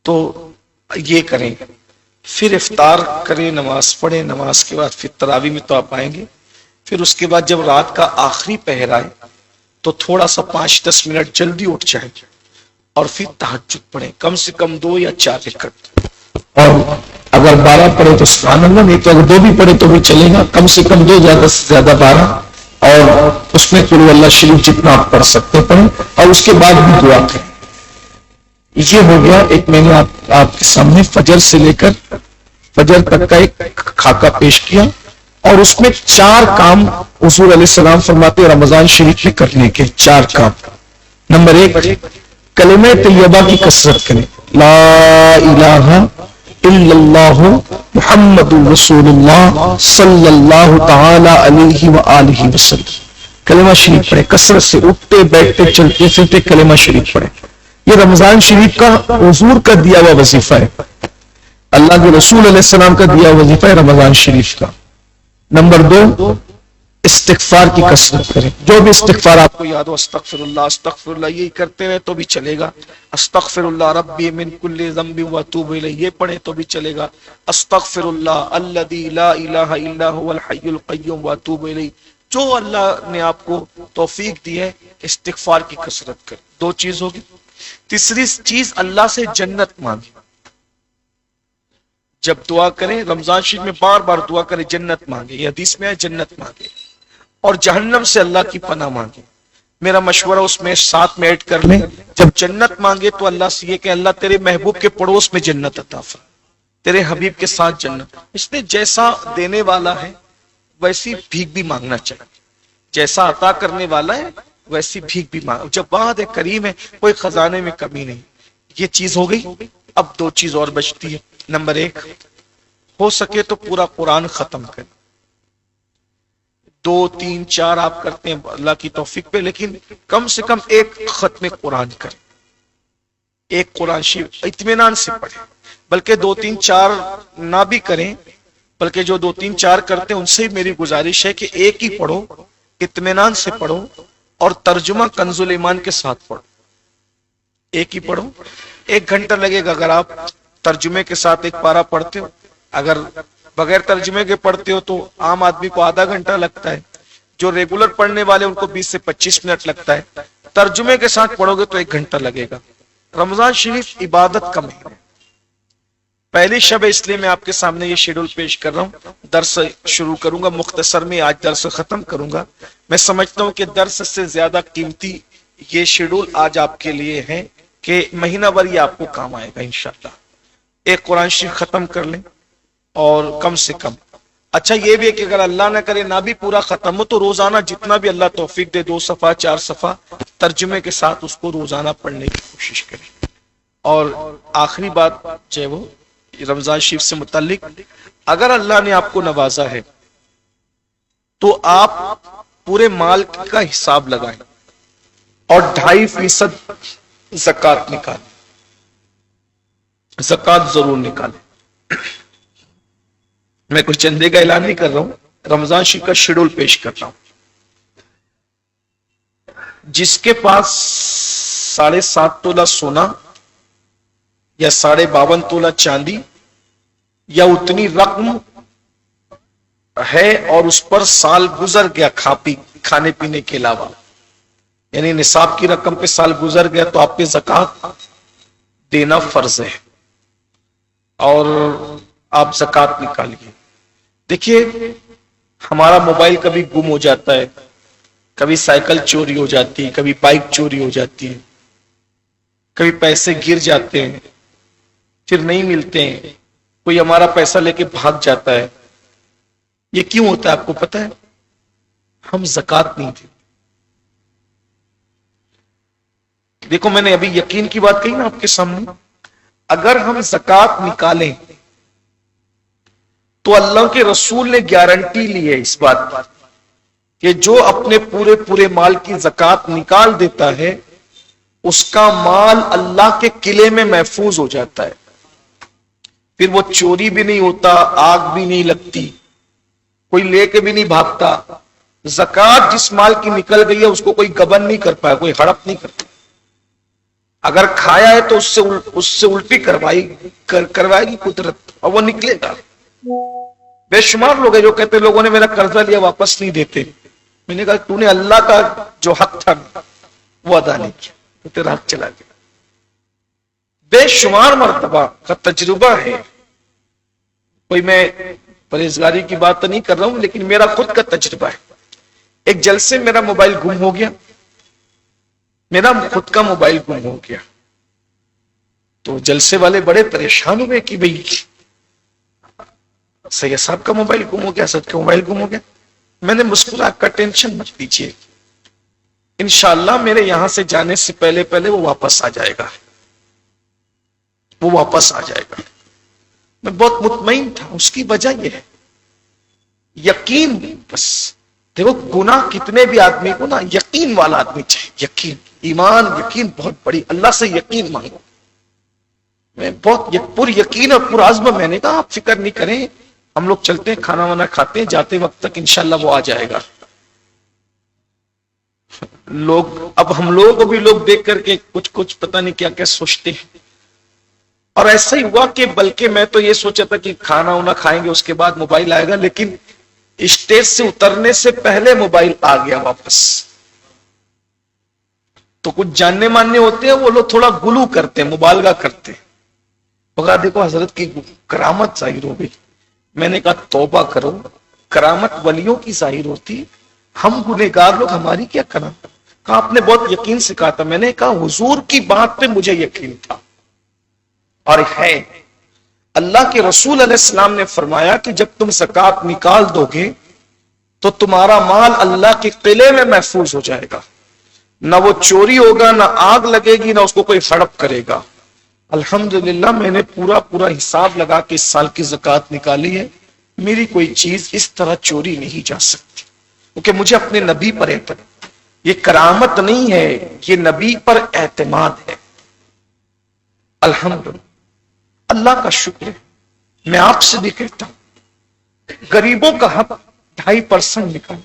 تو یہ کریں، پھر افطار کریں، نماز پڑھیں، نماز کے بعد پھر تراویح میں تو آپ آئیں گے، پھر اس کے بعد جب رات کا آخری پہر آئے تو تھوڑا سا 5-10 منٹ جلدی اٹھ جائیں اور پھر تہجد پڑھیں، کم سے کم 2 یا 4 رکعت، اور اگر 12 پڑھے تو سبحان اللہ، نہیں تو اگر 2 بھی پڑھے تو بھی چلے گا، کم سے کم 2 زیادہ سے زیادہ 12، اور اس میں قل اللہ شریف جتنا آپ پڑھ سکتے پڑھیں، اور اس کے بعد بھی دعا کریں۔ یہ ہو گیا ایک، میں نے آپ کے سامنے فجر سے لے کر فجر تک کا ایک خاکہ پیش کیا، اور اس میں 4 کام حضور علیہ السلام فرماتے ہیں رمضان شریف میں کرنے کے 4 کام۔ نمبر 1، کلمہ طیبہ کی کثرت کریں، لا الہ الا اللہ محمد رسول اللہ صلی اللہ تعالی علیہ وآلہ وسلم۔ کلمہ شریف پڑھیں کثرت سے، اٹھتے بیٹھتے چلتے پھرتے کلمہ شریف پڑھیں۔ یہ رمضان شریف کا حضور کا دیا ہوا وظیفہ ہے، اللہ کے رسول علیہ السلام کا دیا ہوا وظیفہ ہے رمضان شریف کا۔ نمبر 2، استغفار کی کثرت کریں، جو بھی استغفار آپ کو یاد ہو، استغفر اللہ یہی کرتے رہے تو بھی چلے گا، استغفر اللہ ربی من کل ذنب واتوب الیہ یہ پڑھیں تو بھی چلے گا، استغفر اللہ الذی لا الہ الا هو الحی القیوم واتوب الیہ، جو اللہ نے آپ کو توفیق دی ہے استغفار کی کثرت کریں۔ 2 چیز ہوگی۔ تیسری چیز، اللہ سے جنت مانگیں، جب دعا کریں رمضان شریف میں بار بار دعا کریں، جنت مانگے، یہ حدیث میں ہے جنت مانگے، اور جہنم سے اللہ کی پناہ مانگے۔ میرا مشورہ اس میں ساتھ میں ایڈ کر لیں، جب جنت مانگے تو اللہ سے یہ کہ اللہ تیرے محبوب کے پڑوس میں جنت عطا فرما، تیرے حبیب کے ساتھ جنت، اس نے جیسا دینے والا ہے ویسی بھیک بھی مانگنا چاہیے، جیسا عطا کرنے والا ہے ویسی بھیک بھی مانگ، جب وعد ہے کریم ہے کوئی خزانے میں کمی نہیں۔ یہ چیز ہو گئی۔ اب 2 چیز اور بچتی ہے۔ نمبر 1، ہو سکے تو پورا قرآن ختم کریں، 2 3 4 آپ کرتے ہیں اللہ کی توفیق پہ، لیکن کم سے کم ایک ختم قرآن کریں، ایک قرآن شریف اطمینان سے پڑھیں، بلکہ 2 3 4 نہ بھی کریں، بلکہ جو 2 3 4 کرتے ہیں ان سے میری گزارش ہے کہ ایک ہی پڑھو، اطمینان سے پڑھو، اور ترجمہ کنز الایمان کے ساتھ پڑھو، ایک ہی پڑھو۔ 1 گھنٹہ لگے گا اگر آپ ترجمے کے ساتھ ایک پارہ پڑھتے ہو، اگر بغیر ترجمے کے پڑھتے ہو تو عام آدمی کو آدھا گھنٹہ لگتا ہے، جو ریگولر پڑھنے والے ان کو 20 سے 25 منٹ لگتا ہے، ترجمے کے ساتھ پڑھو گے تو 1 گھنٹہ لگے گا۔ رمضان شریف عبادت کا مہینہ، پہلی شب اس لیے میں آپ کے سامنے یہ شیڈول پیش کر رہا ہوں، درس شروع کروں گا مختصر میں، آج درس ختم کروں گا۔ میں سمجھتا ہوں کہ درس سے زیادہ قیمتی یہ شیڈول آج آپ کے لیے ہے کہ مہینہ بھر یہ آپ کو کام آئے گا انشاءاللہ۔ ایک قرآن شریف ختم کر لیں، اور کم سے کم، اچھا یہ بھی ہے کہ اگر اللہ نہ کرے نہ بھی پورا ختم ہو تو روزانہ جتنا بھی اللہ توفیق دے 2 صفحہ 4 صفحہ ترجمے کے ساتھ اس کو روزانہ پڑھنے کی کوشش کریں۔ اور آخری بات جو ہے وہ رمضان شریف سے متعلق، اگر اللہ نے آپ کو نوازا ہے تو آپ پورے مال کا حساب لگائیں اور 2.5% زکوٰۃ نکالیں، زکوٰۃ ضرور نکالیں۔ میں کوئی چندے کا اعلان نہیں کر رہا ہوں، رمضان شریف کا شیڈول پیش کر رہا ہوں۔ جس کے پاس 7.5 تولہ سونا یا 52.5 تولہ چاندی یا اتنی رقم ہے اور اس پر سال گزر گیا کھانے پینے کے علاوہ، یعنی نصاب کی رقم پہ سال گزر گیا تو آپ پہ زکوٰۃ دینا فرض ہے، اور آپ زکوٰۃ نکالیے۔ دیکھیے ہمارا موبائل کبھی گم ہو جاتا ہے، کبھی سائیکل چوری ہو جاتی ہے، کبھی بائک چوری ہو جاتی ہے، کبھی پیسے گر جاتے ہیں پھر نہیں ملتے ہیں، کوئی ہمارا پیسہ لے کے بھاگ جاتا ہے۔ یہ کیوں ہوتا ہے آپ کو پتا ہے؟ ہم زکوٰۃ نہیں دیتے۔ دیکھو میں نے ابھی یقین کی بات کہی نا آپ کے سامنے، اگر ہم زکوٰۃ نکالیں تو اللہ کے رسول نے گارنٹی لی ہے اس بات پر کہ جو اپنے پورے مال کی زکوٰۃ نکال دیتا ہے اس کا مال اللہ کے قلعے میں محفوظ ہو جاتا ہے، پھر وہ چوری بھی نہیں ہوتا، آگ بھی نہیں لگتی، کوئی لے کے بھی نہیں بھاگتا۔ زکوٰۃ جس مال کی نکل گئی ہے اس کو کوئی گبن نہیں کر پایا، کوئی ہڑپ نہیں کرتا۔ اگر کھایا ہے تو اس سے الٹی کروائے گی قدرت اور وہ نکلے گا. بے شمار لوگ ہیں جو کہتے ہیں لوگوں نے میرا قرضہ لیا واپس نہیں دیتے. میں نے کہا تو نے اللہ کا جو حق تھا وہ ادا نہیں کیا تو تیرا حق چلا گیا. بے شمار مرتبہ کا تجربہ ہے. کوئی میں پرہیزگاری کی بات تو نہیں کر رہا ہوں لیکن میرا خود کا تجربہ ہے. ایک جلسے میرا موبائل گم ہو گیا. میرا خود کا موبائل گم ہو گیا تو جلسے والے بڑے پریشان ہوئے کہ بھئی سید صاحب کا موبائل گم ہو گیا, سید کا موبائل گم ہو گیا. میں نے مسکرا کر ٹینشن مت لیجیے, انشاءاللہ میرے یہاں سے جانے سے پہلے وہ واپس آ جائے گا, وہ واپس آ جائے گا. میں بہت مطمئن تھا. اس کی وجہ یہ ہے یقین. بس دیکھو گناہ کتنے بھی آدمی کو نا یقین والا آدمی چاہیے. یقین, ایمان, یقین بہت بڑی. اللہ سے یقین مانگو. میں بہت پر یقین اور پر عزم. میں نے کہا آپ فکر نہیں کریں, ہم لوگ چلتے ہیں کھانا وانا کھاتے ہیں, جاتے وقت تک انشاءاللہ وہ آ جائے گا. اب ہم لوگوں کو بھی لوگ دیکھ کر کے کچھ پتہ نہیں کیا کیا سوچتے ہیں. اور ایسا ہی ہوا کہ بلکہ میں تو یہ سوچا تھا کہ کھانا وانا کھائیں گے اس کے بعد موبائل آئے گا, لیکن اسٹیج سے اترنے سے پہلے موبائل آ گیا واپس. تو کچھ جاننے ماننے ہوتے ہیں وہ لوگ تھوڑا گلو کرتے ہیں, مبالغہ کرتے ہیں. مگر دیکھو حضرت کی کرامت ظاہر ہو گئی. میں نے کہا توبہ کرو, کرامت ولیوں کی ظاہر ہوتی, ہم گنہگار لوگ ہماری کیا کرامت. کہا آپ نے بہت یقین سے کہا تھا. میں نے کہا حضور کی بات پہ مجھے یقین تھا اور ہے. اللہ کے رسول علیہ السلام نے فرمایا کہ جب تم زکات نکال دو گے تو تمہارا مال اللہ کے قلعے میں محفوظ ہو جائے گا, نہ وہ چوری ہوگا, نہ آگ لگے گی, نہ اس کو کوئی ہڑپ کرے گا. الحمدللہ میں نے پورا حساب لگا کے اس سال کی زکات نکالی ہے. میری کوئی چیز اس طرح چوری نہیں جا سکتی کیونکہ مجھے اپنے نبی پر اعتماد. یہ کرامت نہیں ہے, یہ نبی پر اعتماد ہے. الحمدللہ اللہ کا شکر ہے. میں آپ سے بھی کہتا ہوں غریبوں کا حق 2.5% نکال,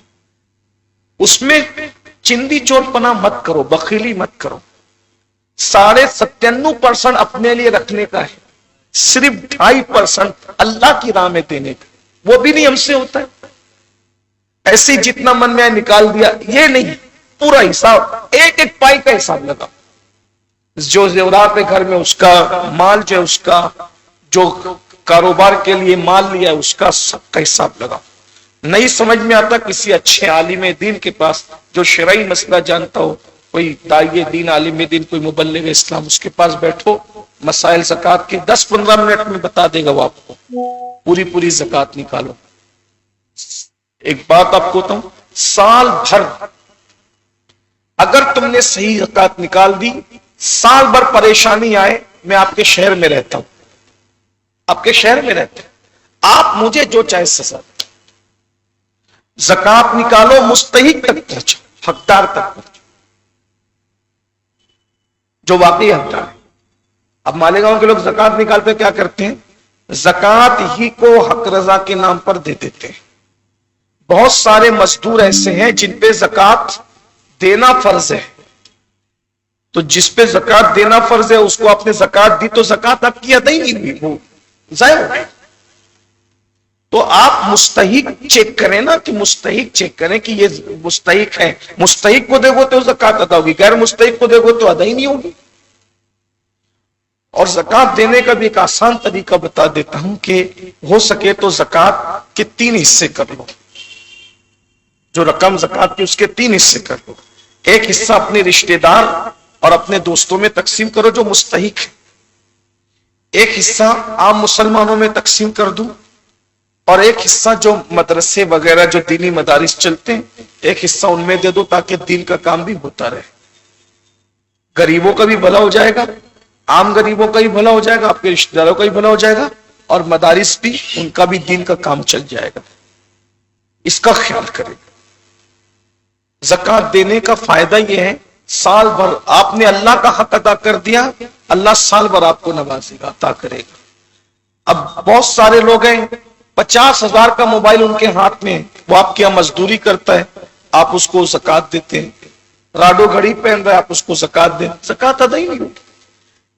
اس میں چندی چور پنا مت کرو, بخیلی مت کرو. 97.5% اپنے لیے رکھنے کا ہے, صرف 2.5% اللہ کی راہ میں دینے کا. وہ بھی نہیں ہم سے ہوتا ہے ایسے جتنا من میں نکال دیا, یہ نہیں. پورا حساب, ایک پائی کا حساب لگا. جو زیورات ہے گھر میں اس کا, مال جو ہے اس کا, جو کاروبار کے لیے مال لیا ہے اس کا, سب کا حساب لگا. نہیں سمجھ میں آتا کسی اچھے عالم دین کے پاس جو شرعی مسئلہ جانتا ہو, کوئی داعی دین, عالم دین, کوئی مبلغ اسلام, اس کے پاس بیٹھو, مسائل زکات کے 10-15 منٹ میں بتا دے گا وہ آپ کو. پوری زکات نکالو. ایک بات آپ کو بتاؤں, سال بھر اگر تم نے صحیح زکات نکال دی, سال بھر پریشانی آئے, میں آپ کے شہر میں رہتا ہوں, آپ کے شہر میں رہتے, آپ مجھے جو چاہے سزا, زکات نکالو, مستحق تک پہنچو, حقدار تک پہنچو, جو واقعی حقدار ہے. اب مالیگاؤں کے لوگ زکات نکالتے کیا کرتے ہیں, زکات ہی کو حق رضا کے نام پر دے دیتے ہیں. بہت سارے مزدور ایسے ہیں جن پہ زکات دینا فرض ہے, تو جس پہ زکات دینا فرض ہے اس کو آپ نے زکات دی تو زکات آپ کی ادا ہی نہیں ہوئی, وہ ضائع ہو گئی. تو آپ مستحق چیک کریں نا, کہ مستحق چیک کریں کہ یہ مستحق ہے. مستحق کو دے گو تو زکات ادا ہوگی, غیر مستحق کو دے گو تو ادا ہی نہیں ہوگی. اور زکات دینے کا بھی ایک آسان طریقہ بتا دیتا ہوں کہ ہو سکے تو زکات کے 3 حصے کر لو. جو رقم زکات کی اس کے 3 حصے کر لو. ایک حصہ اپنے رشتہ دار اور اپنے دوستوں میں تقسیم کرو جو مستحق ہے, ایک حصہ عام مسلمانوں میں تقسیم کر دوں, اور ایک حصہ جو مدرسے وغیرہ جو دینی مدارس چلتے ہیں ایک حصہ ان میں دے دو تاکہ دین کا کام بھی ہوتا رہے. غریبوں کا بھی بھلا ہو جائے گا, عام غریبوں کا بھی بھلا ہو جائے گا, آپ کے رشتہ داروں کا بھی بھلا ہو جائے گا, اور مدارس بھی, ان کا بھی دین کا کام چل جائے گا. اس کا خیال کریں. زکات دینے کا فائدہ یہ ہے, سال بھر آپ نے اللہ کا حق ادا کر دیا, اللہ سال بھر آپ کو نوازے گا, عطا کرے گا. اب بہت سارے لوگ ہیں 50,000 کا موبائل ان کے ہاتھ میں, وہ آپ کے یہاں مزدوری کرتا ہے, آپ اس کو زکات دیتے ہیں. راڈو گھڑی پہن رہا ہے, آپ اس کو زکات دیں, زکات ادا ہی نہیں ہوگی.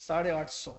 850,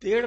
1.5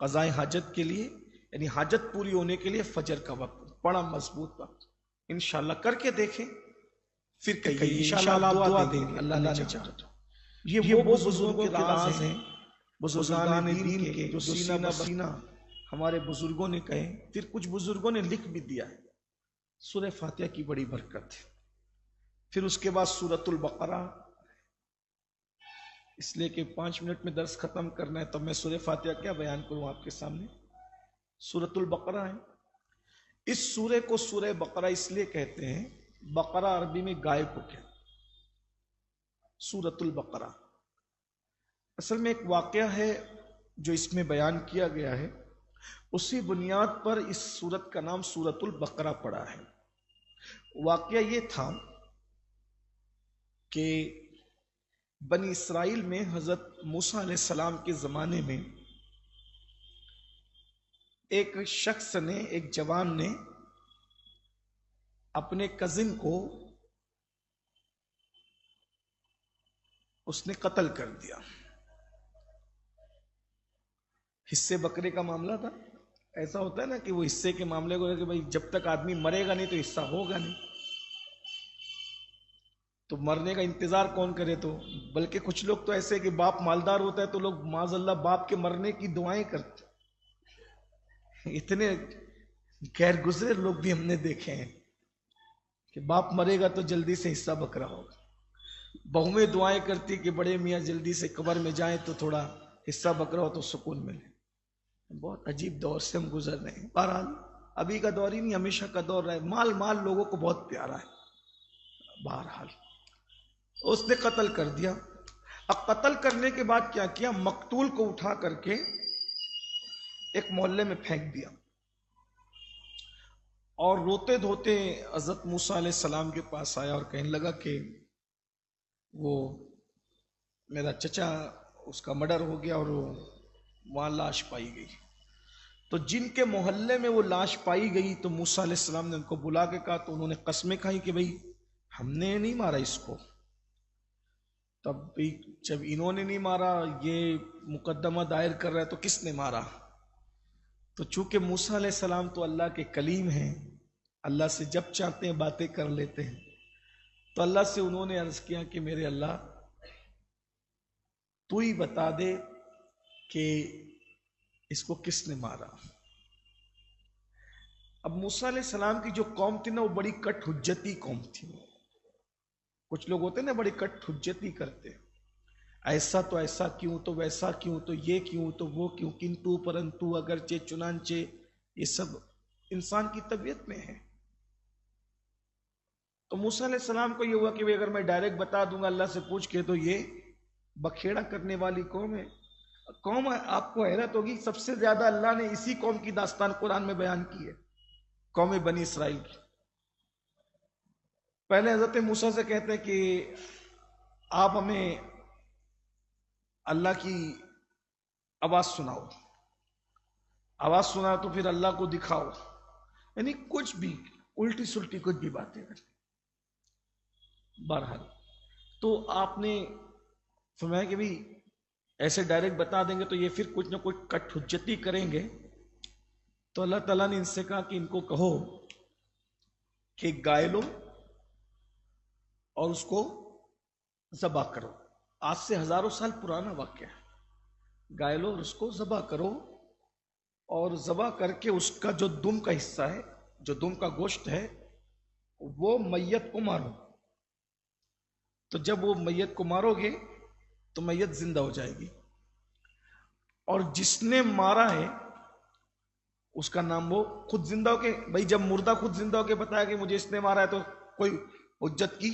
قضائے حاجت کے لیے، یعنی حاجت پوری ہونے کے لیے فجر کا وقت بڑا مضبوط وقت، انشاءاللہ کر کے دیکھیں پھر کہیے انشاءاللہ آپ دعا دیں گے اللہ نے چاہا تو۔ یہ وہ بزرگوں کے راز ہیں، بزرگان دین کے جو سینہ بسینہ ہمارے بزرگوں نے کہے، پھر کچھ بزرگوں نے لکھ بھی دیا ہے۔ سورہ فاتحہ کی بڑی برکت ہے۔ پھر اس کے بعد سورۃ البقرہ، اس لیے کہ 5 منٹ میں درس ختم کرنا ہے، تب میں سورہ فاتحہ کیا بیان کروں آپ کے سامنے۔ سورۃ البقرہ ہے، اس سورے کو سورہ بقرہ اس لیے کہتے ہیں، بقرہ عربی میں گائے کو کہتے ہیں۔ سورۃ البقرہ اصل میں ایک واقعہ ہے جو اس میں بیان کیا گیا ہے، اسی بنیاد پر اس سورت کا نام سورۃ البقرہ پڑا ہے۔ واقعہ یہ تھا کہ بنی اسرائیل میں حضرت موسیٰ علیہ السلام کے زمانے میں ایک شخص نے، ایک جوان نے اپنے کزن کو اس نے قتل کر دیا۔ حصے بکرے کا معاملہ تھا، ایسا ہوتا ہے نا کہ وہ حصے کے معاملے کو کہ بھائی جب تک آدمی مرے گا نہیں تو حصہ ہوگا نہیں، تو مرنے کا انتظار کون کرے؟ تو بلکہ کچھ لوگ تو ایسے کہ باپ مالدار ہوتا ہے تو لوگ معاذ اللہ باپ کے مرنے کی دعائیں کرتے، اتنے غیر گزرے لوگ بھی ہم نے دیکھے ہیں کہ باپ مرے گا تو جلدی سے حصہ بکرا ہوگا، بہویں دعائیں کرتی کہ بڑے میاں جلدی سے قبر میں جائیں تو تھوڑا حصہ بکرا ہو تو سکون ملے۔ بہت عجیب دور سے ہم گزر رہے ہیں۔ بہرحال ابھی کا دور ہی نہیں، ہمیشہ کا دور رہا ہے، مال لوگوں کو بہت پیارا ہے۔ بہرحال اس نے قتل کر دیا۔ اب قتل کرنے کے بعد کیا کیا؟ مقتول کو اٹھا کر کے ایک محلے میں پھینک دیا، اور روتے دھوتے حضرت موسیٰ علیہ السلام کے پاس آیا اور کہنے لگا کہ وہ میرا چچا، اس کا مرڈر ہو گیا اور وہاں لاش پائی گئی۔ تو جن کے محلے میں وہ لاش پائی گئی تو موسیٰ علیہ السلام نے ان کو بلا کے کہا، تو انہوں نے قسمیں کھائی کہ بھئی ہم نے نہیں مارا اس کو۔ تب بھی جب انہوں نے نہیں مارا، یہ مقدمہ دائر کر رہا ہے تو کس نے مارا؟ تو چونکہ موسیٰ علیہ السلام تو اللہ کے کلیم ہیں، اللہ سے جب چاہتے ہیں باتیں کر لیتے ہیں، تو اللہ سے انہوں نے عرض کیا کہ میرے اللہ تو ہی بتا دے کہ اس کو کس نے مارا۔ اب موسیٰ علیہ السلام کی جو قوم تھی نا، وہ بڑی کٹ حجتی قوم تھی۔ کچھ لوگ ہوتے ہیں نا بڑی کٹ حجتی کرتے، ایسا تو ایسا کیوں، تو ویسا کیوں، تو یہ کیوں، تو وہ کیوں، کنتو پرنتو اگرچہ چنانچہ، یہ سب انسان کی طبیعت میں ہے۔ تو موسیٰ علیہ السلام کو یہ ہوا کہ اگر میں ڈائریکٹ بتا دوں گا اللہ سے پوچھ کے تو یہ بکھیڑا کرنے والی قوم ہے۔ قوم آپ کو حیرت ہوگی، سب سے زیادہ اللہ نے اسی قوم کی داستان قرآن میں بیان کی ہے، قوم بنی اسرائیل کی۔ پہلے حضرت موسیٰ سے کہتے ہیں کہ آپ ہمیں اللہ کی آواز سناؤ، آواز سناؤ تو پھر اللہ کو دکھاؤ، یعنی کچھ بھی الٹی سلٹی کچھ بھی باتیں کریں۔ بہرحال تو آپ نے فرمایا کہ بھی ایسے ڈائریکٹ بتا دیں گے تو یہ پھر کچھ نہ کچھ کٹ حجتی کریں گے۔ تو اللہ تعالیٰ نے ان سے کہا کہ ان کو کہو کہ گائے لو اور اس کو ذبح کرو۔ آج سے ہزاروں سال پرانا واقعہ ہے۔ گائے لو اور اس کو ذبح کرو، اور ذبح کر کے اس کا جو دم کا حصہ ہے، جو دم کا گوشت ہے، وہ میت کو مارو۔ تو جب وہ میت کو مارو گے تو میت زندہ ہو جائے گی، اور جس نے مارا ہے اس کا نام وہ خود زندہ ہو کے، بھائی جب مردہ خود زندہ ہو کے بتایا کہ مجھے اس نے مارا ہے تو کوئی حجت کی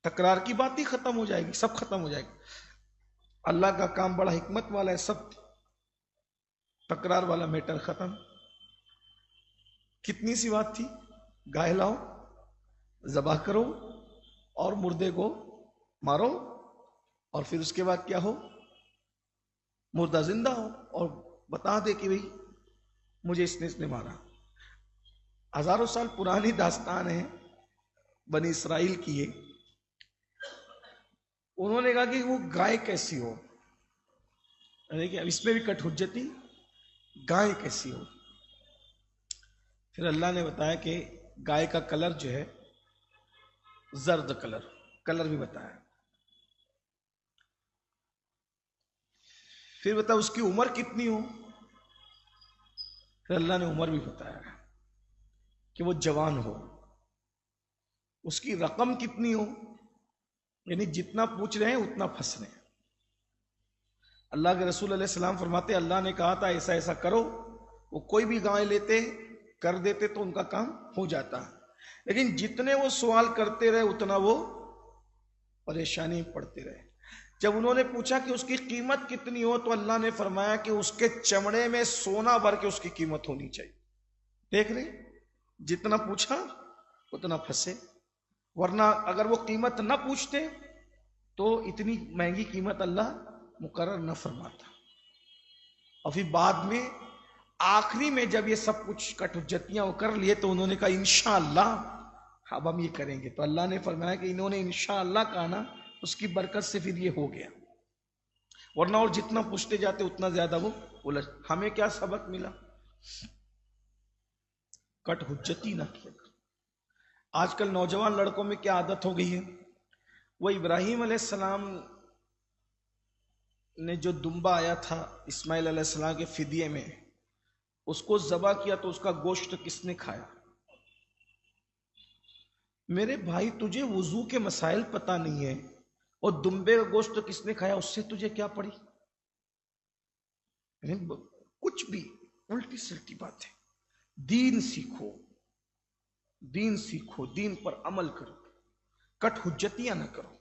تکرار کی بات ہی ختم ہو جائے گی، سب ختم ہو جائے گی۔ اللہ کا کام بڑا حکمت والا ہے، سب تکرار والا میٹر ختم۔ کتنی سی بات تھی؟ گائے لاؤ، ذبح کرو اور مردے کو مارو، اور پھر اس کے بعد کیا ہو؟ مردہ زندہ ہو اور بتا دے کہ بھئی مجھے اس نے مارا۔ ہزاروں سال پرانی داستان ہے بنی اسرائیل کی ہے۔ انہوں نے کہا کہ وہ گائے کیسی ہو، یعنی کہ اس میں بھی کٹ حجتی گائے کیسی ہو؟ پھر اللہ نے بتایا کہ گائے کا کلر جو ہے زرد کلر بھی بتایا. پھر بتا اس کی عمر کتنی ہو؟ پھر اللہ نے عمر بھی بتایا کہ وہ جوان ہو. اس کی رقم کتنی ہو؟ یعنی جتنا پوچھ رہے ہیں اتنا پھنس رہے ہیں. اللہ کے رسول علیہ السلام فرماتے اللہ نے کہا تھا ایسا ایسا کرو، وہ کوئی بھی گائے لیتے کر دیتے تو ان کا کام ہو جاتا، لیکن جتنے وہ سوال کرتے رہے اتنا وہ پریشانی پڑتے رہے. جب انہوں نے پوچھا کہ اس کی قیمت کتنی ہو تو اللہ نے فرمایا کہ اس کے چمڑے میں سونا بھر کے اس کی قیمت ہونی چاہیے. دیکھ رہے جتنا پوچھا اتنا پھنسے، ورنہ اگر وہ قیمت نہ پوچھتے تو اتنی مہنگی قیمت اللہ مقرر نہ فرماتا. اور پھر بعد میں آخری میں جب یہ سب کچھ کٹ حجتیاں کر لیے تو انہوں نے کہا انشاءاللہ اب ہم یہ کریں گے. تو اللہ نے فرمایا کہ انہوں نے انشاءاللہ کہا نا، اس کی برکت سے پھر یہ ہو گیا، ورنہ اور جتنا پوچھتے جاتے اتنا زیادہ وہ الجھ. ہمیں کیا سبق ملا؟ کٹ حجتی نہ کیا. آج کل نوجوان لڑکوں میں کیا عادت ہو گئی ہے، وہ ابراہیم علیہ السلام نے جو دمبا آیا تھا اسماعیل علیہ السلام کے فدیے میں، اس کو ذبح کیا تو اس کا گوشت کس نے کھایا؟ میرے بھائی تجھے وضو کے مسائل پتہ نہیں ہے اور دمبے کا گوشت کس نے کھایا اس سے تجھے کیا پڑی؟ کچھ بھی الٹی سلٹی بات ہے. دین سیکھو، دین سیکھو، دین پر عمل کرو، کٹ حجتیاں نہ کرو.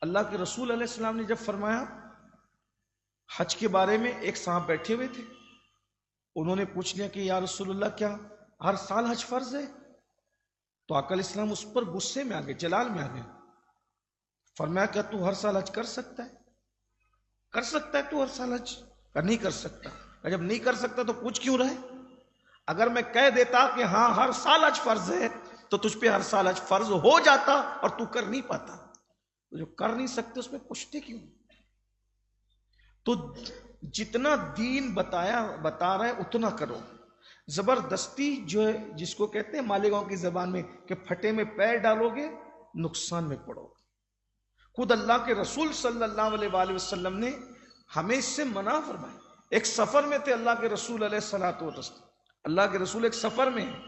اللہ کے رسول علیہ السلام نے جب فرمایا حج کے بارے میں، ایک صاحب بیٹھے ہوئے تھے، انہوں نے پوچھ لیا کہ یا رسول اللہ کیا ہر سال حج فرض ہے؟ تو آقا علیہ السلام اس پر غصے میں آ گئے، جلال میں آ گئے. فرمایا کیا تو ہر سال حج کر سکتا ہے؟ کر سکتا ہے تو ہر سال حج؟ نہیں کر سکتا. جب نہیں کر سکتا تو پوچھ کیوں رہے؟ اگر میں کہہ دیتا کہ ہاں ہر سال حج فرض ہے تو تجھ پہ ہر سال حج فرض ہو جاتا اور تو کر نہیں پاتا. تو جو کر نہیں سکتے اس میں پوچھتے کیوں؟ تو جتنا دین بتا رہا ہے اتنا کرو. زبردستی جو ہے جس کو کہتے ہیں مالیگاؤں کی زبان میں کہ پھٹے میں پیر ڈالو گے نقصان میں پڑو گے. خود اللہ کے رسول صلی اللہ علیہ وآلہ وسلم نے ہمیں اس سے منع فرمایا. ایک سفر میں تھے اللہ کے رسول علیہ الصلوۃ والسلام، اللہ کے رسول ایک سفر میں ہیں،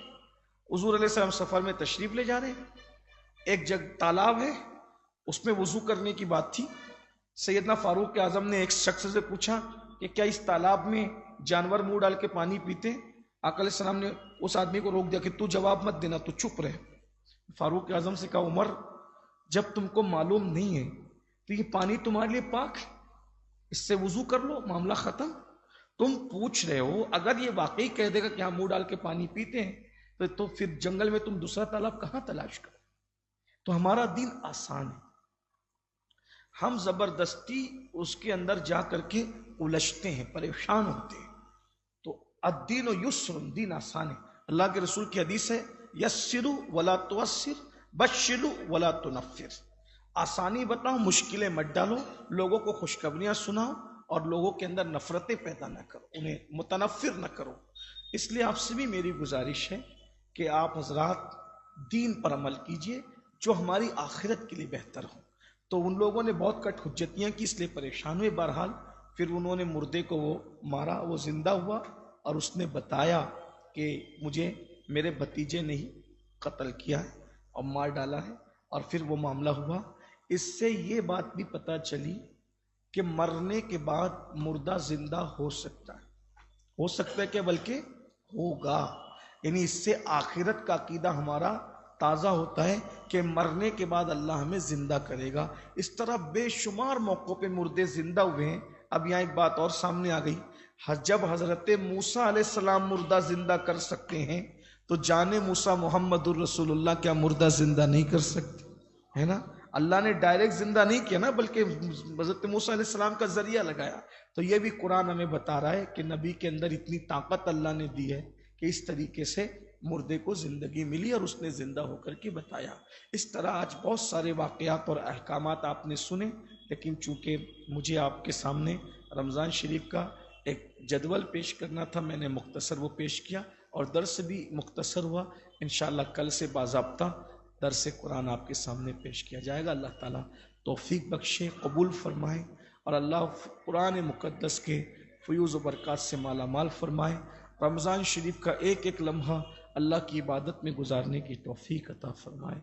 حضور علیہ السلام سفر میں تشریف لے جا رہے ہیں. ایک جگہ تالاب ہے، اس میں وضو کرنے کی بات تھی. سیدنا فاروق اعظم نے ایک شخص سے پوچھا کہ کیا اس تالاب میں جانور منہ ڈال کے پانی پیتے؟ آقا علیہ السلام نے اس آدمی کو روک دیا کہ تو جواب مت دینا، تو چپ رہے. فاروق اعظم سے کہا عمر جب تم کو معلوم نہیں ہے تو یہ پانی تمہارے لیے پاک ہے، اس سے وضو کر لو، معاملہ ختم. تم پوچھ رہے ہو، اگر یہ واقعی کہہ دے گا کہ ہم منہ ڈال کے پانی پیتے ہیں تو پھر جنگل میں تم دوسرا تالاب کہاں تلاش کرو؟ تو ہمارا دین آسان ہے، ہم زبردستی اس کے اندر جا کر کے الجھتے ہیں، پریشان ہوتے ہیں. تو الدین یسر، دین آسان ہے. اللہ کے رسول کی حدیث ہے یسروا ولا تعسر بشروا ولا تنفر. آسانی بتاؤ، مشکلیں مت ڈالو، لوگوں کو خوشخبریاں سناؤ اور لوگوں کے اندر نفرتیں پیدا نہ کرو، انہیں متنفر نہ کرو. اس لیے آپ سے بھی میری گزارش ہے کہ آپ حضرات دین پر عمل کیجئے جو ہماری آخرت کے لیے بہتر ہو. تو ان لوگوں نے بہت کٹ حجتیاں کی، اس لیے پریشان ہوئے. بہرحال پھر انہوں نے مردے کو وہ مارا، وہ زندہ ہوا اور اس نے بتایا کہ مجھے میرے بھتیجے نے ہی قتل کیا ہے اور مار ڈالا ہے. اور پھر وہ معاملہ ہوا. اس سے یہ بات بھی پتہ چلی کہ مرنے کے بعد مردہ زندہ ہو سکتا ہے، ہو سکتا ہے کہ بلکہ ہوگا. یعنی اس سے آخرت کا عقیدہ ہمارا تازہ ہوتا ہے کہ مرنے کے بعد اللہ ہمیں زندہ کرے گا. اس طرح بے شمار موقعوں پہ مردے زندہ ہوئے ہیں. اب یہاں ایک بات اور سامنے آ گئی، جب حضرت موسیٰ علیہ السلام مردہ زندہ کر سکتے ہیں تو جانے موسیٰ محمد الرسول اللہ کیا مردہ زندہ نہیں کر سکتے؟ ہے نا، اللہ نے ڈائریکٹ زندہ نہیں کیا نا، بلکہ حضرت موسیٰ علیہ السلام کا ذریعہ لگایا. تو یہ بھی قرآن ہمیں بتا رہا ہے کہ نبی کے اندر اتنی طاقت اللہ نے دی ہے کہ اس طریقے سے مردے کو زندگی ملی اور اس نے زندہ ہو کر کے بتایا. اس طرح آج بہت سارے واقعات اور احکامات آپ نے سنے، لیکن چونکہ مجھے آپ کے سامنے رمضان شریف کا ایک جدول پیش کرنا تھا، میں نے مختصر وہ پیش کیا، اور درس بھی مختصر ہوا۔ انشاءاللہ کل سے باضابطہ درس قرآن آپ کے سامنے پیش کیا جائے گا۔ اللہ تعالیٰ توفیق بخشے، قبول فرمائے، اور اللہ قرآن مقدس کے فیوز و برکات سے مالا مال فرمائے۔ رمضان شریف کا ایک ایک لمحہ اللہ کی عبادت میں گزارنے کی توفیق عطا فرمائے۔